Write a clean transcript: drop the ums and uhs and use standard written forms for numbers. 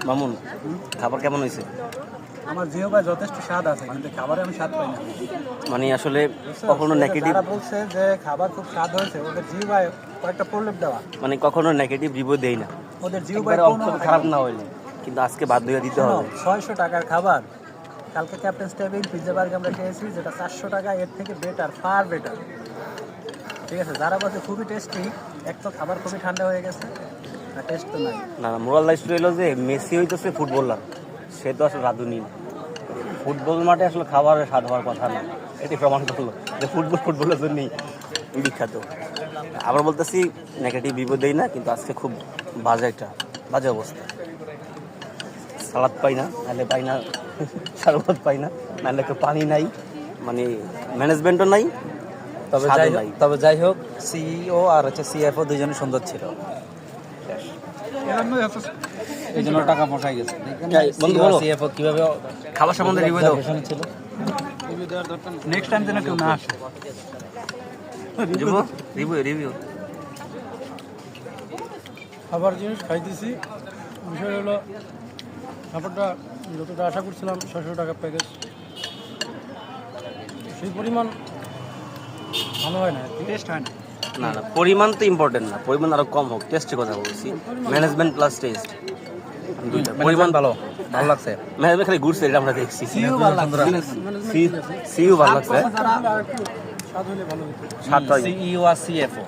মামুন, খাবার কেমন হয়েছে? আমার জিহ্বায় যথেষ্ট স্বাদ আছে, কিন্তু খাবারে আমি স্বাদ পাই না। মানে আসলে কখনো নেগেটিভ, যারা বলছে যে খাবার খুব স্বাদ হয়েছে, ওদের জিহ্বায় কয়েকটা প্রলেপ দেওয়া। মানে কখনো নেগেটিভ রিভিউ দেই না, ওদের জিহ্বায় একবারে কোনো অন্তত খারাপ না হইলে, কিন্তু আজকে বাধ্য হয়ে দিতে হবে। 600 টাকার খাবার, কালকে ক্যাপ্টেন্স টেবিল পিৎজা বার্গার আমরা খেয়েছি, যেটা 400 টাকা, এর থেকে বেটার, ফার বেটার। ঠিক আছে, যারা বলছে খুবই টেস্টি, এক তো খাবার খুবই ঠান্ডা হয়ে গেছে, আর টেস্ট তো নাই। না না, মোরাল লাইফ হইলো যে মেসি হইতেছে ফুটবলার, সে তো আসলে রাঁধুনি না। ফুটবল মাঠে আসলে খাবারের স্বাদ হওয়ার কথা না, এটি প্রমাণ করলো যে ফুটবলের জন্যই বিখ্যাত। আবার বলতেছি নেগেটিভ রিভিউ দেই না, কিন্তু আজকে খুব বাজে অবস্থা। সালাদ পাই না, নাহলে পাই না শরবত পাই না, নাহলে একটু পানি নাই, মানে ম্যানেজমেন্টও নাই, স্বাদও নাই। তবে যাই হোক, সিইও আর সিএফও দুজনই সুন্দর ছিল, এই জন্য টাকা মশাই গেছে। বন্ধু বলো, সিএফও কিভাবে খাবার সম্বন্ধে রিভিউ দাও। ছিল। নেক্সট টাইম যেন কেউ না আসে। রিভিউ খাবার জিনিস খাইতেছি, বিষয় হলো খাবারটা যতটা আশা করছিলাম 600 টাকা প্যাকেজ, সেই পরিমাণ ভালো হয় না, টেস্ট হয় না। না না, পরিমাণ তো ইম্পর্টেন্ট না, পরিমাণ আরো কম হোক, টেস্টের কথা বলছি। ম্যানেজমেন্ট প্লাস টেস্ট, পরিমাণ ভালো লাগছে। ম্যানেজমেন্ট খালি ঘুরছে, এটা আমরা দেখছি। সিইও ভালো লাগছে, স্বাদ হলে ভালো হতো। স্বাদটা সিইও আর সিএফও